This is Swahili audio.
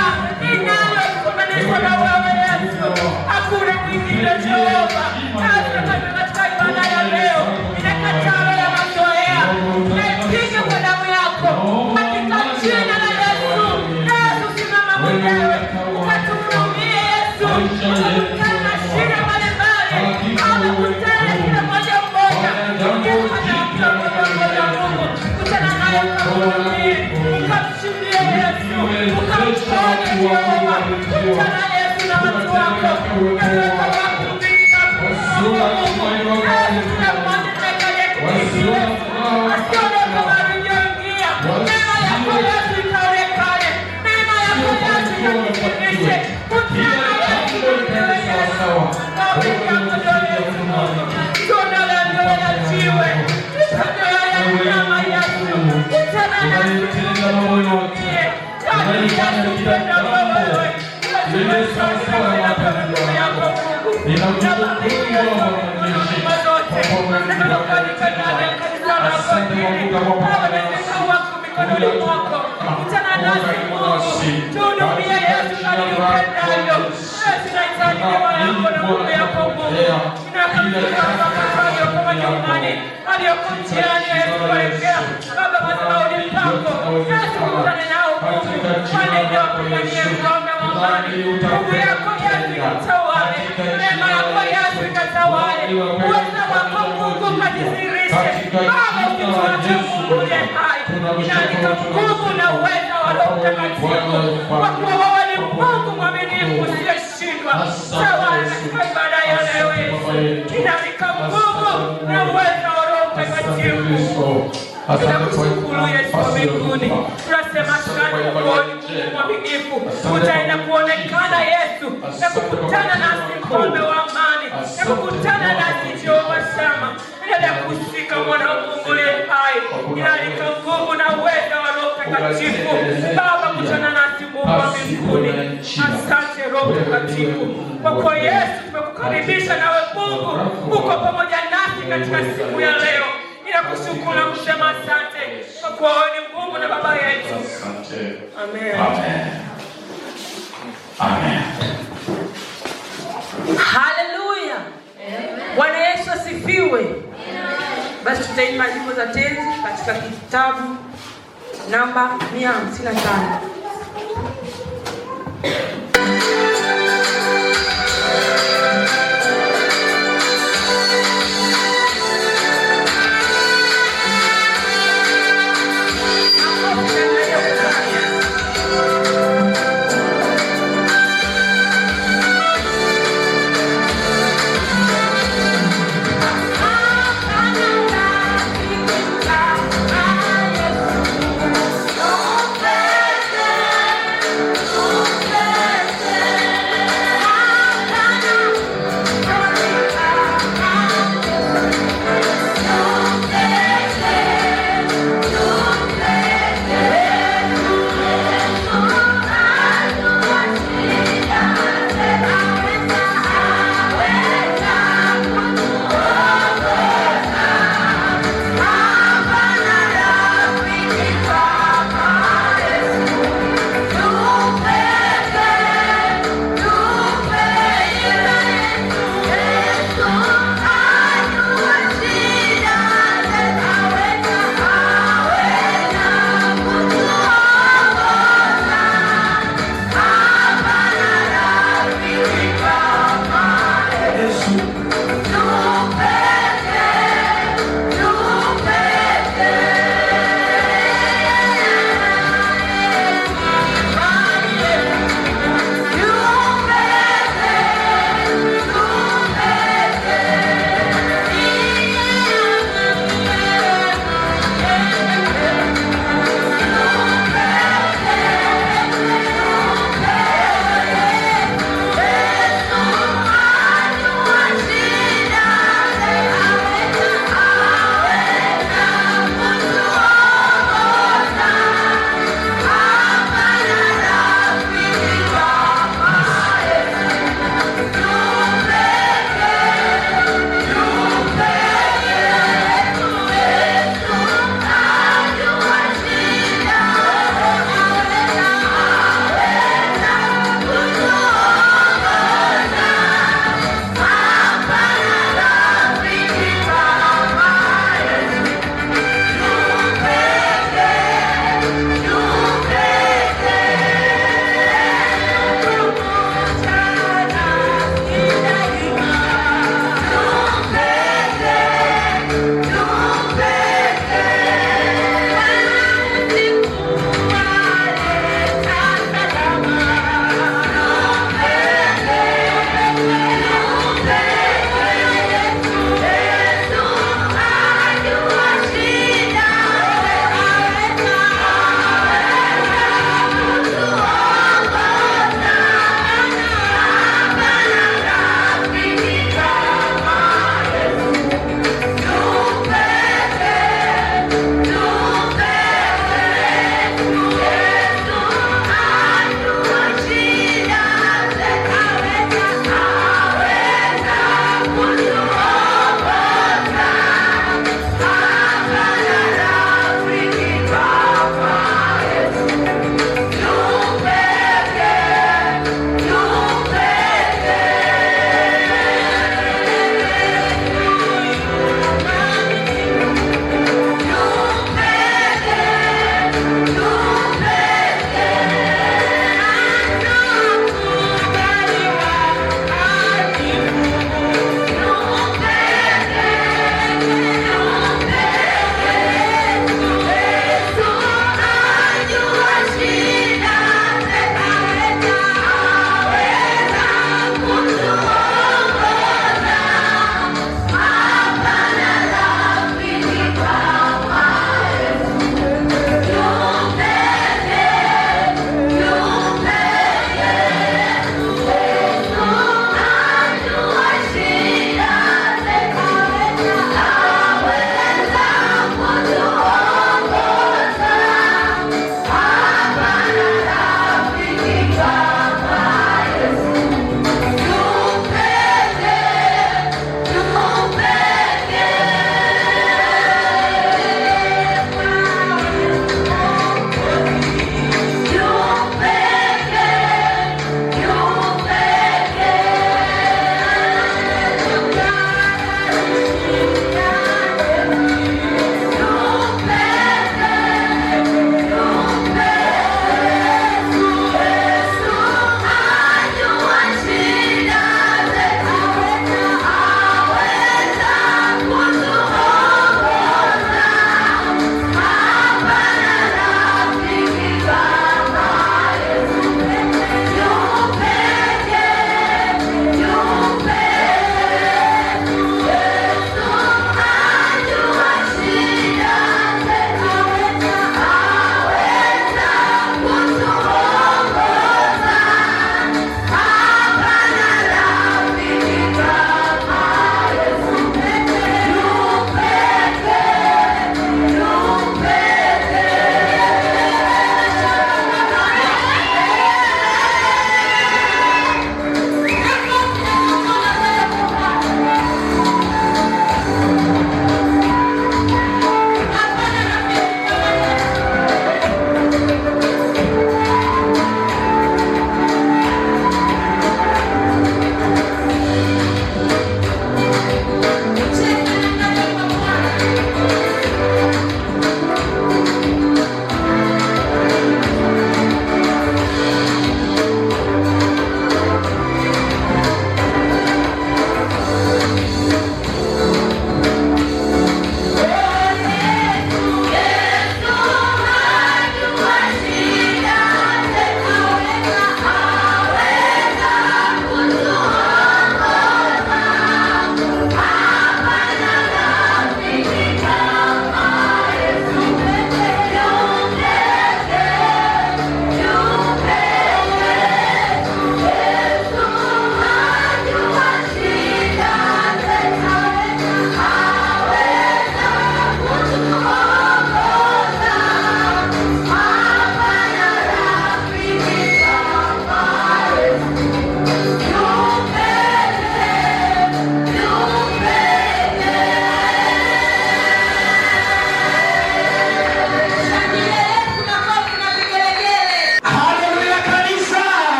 Baba, ninalokumanishwa na wewe Yesu. Hakuna mwingine Jehova. Hata katika ibada ya leo, ninakataa ya mazoea. Napiga kwa damu yako. Katika jina la Yesu. Yesu simama mwenyewe. Ukatuhurumie Yesu. Ukakutana na shida mbalimbali. Ukakutana kila moja mmoja. Yesu anaamka mmoja Mungu. Kutana naye ukamhurumie. Ukamshimbie Yesu. Ukamponye Jehova. Kutana Yesu na watu wako. Naweka watu mbinguni Mungu. Yesu tunamwona yetu Yesu. Asione kama aliyoingia. Neema yako Yesu ikaonekane. Neema yako Yesu ikakufundishe. Kutana Yesu mwenyewe Yesu. Maombi yako ndio Yesu Mungu. Tuna la ndio ya jiwe. Tuna ya nyama Yesu. Kutana nasi Mungu. Kani Yesu tupenda wewe. Yesu sawa na pendo yako Mungu. Ninakushukuru kwa zote. Ninakubariki ndani ya kanisa lako hili. Baba, mikononi mwako. Kutana nasi Mungu. Tuhudumie Yesu aliyopendavyo. Yesu tunahitaji neema yako na nguvu yako Mungu. Tunakabidhi hayo kama nyumbani. Aliyoko njiani Yesu kuelekea. Baba, madhabahuni pako. Yesu kutane nao Mungu. Wanende wakupiganie mfalme wa amani. Nguvu yako Yesu ikatawale. Neema yako Yesu ikatawale. Uweza wako Mungu ukajidhihirishe. Baba, ukituacha Mungu uliye hai. Inalika nguvu na uweza wa Roho Mtakatifu. Kwa kuwa wewe ni Mungu mwaminifu usiyeshindwa. Tawala katika ibada ya leo Yesu. Inalika nguvu na uweza wa Roho Mtakatifu. Tunakushukuru Yesu wa mbinguni. Tunasema asante kwa Mungu mwaminifu. Utaenda kuonekana Yesu na kukutana nasi mfalme wa amani. Na kukutana nasi Jehova Shama. Endelea kushika mwana wa Mungu aliye hai. Inalika nguvu na uweza wa Roho Mtakatifu. Baba, kutana nasi Mungu wa mbinguni. Asante Roho Mtakatifu. Kwa kuwa Yesu tumekukaribisha nawe Mungu. Uko pamoja nasi katika siku ya leo. Ninakushukuru na kusema asante kwa kuwa wewe ni Mungu na Baba yetu. Amen. Amen. Amen. Haleluya. Bwana Yesu asifiwe. Basi tutaimba nyimbo za tenzi katika kitabu namba 155.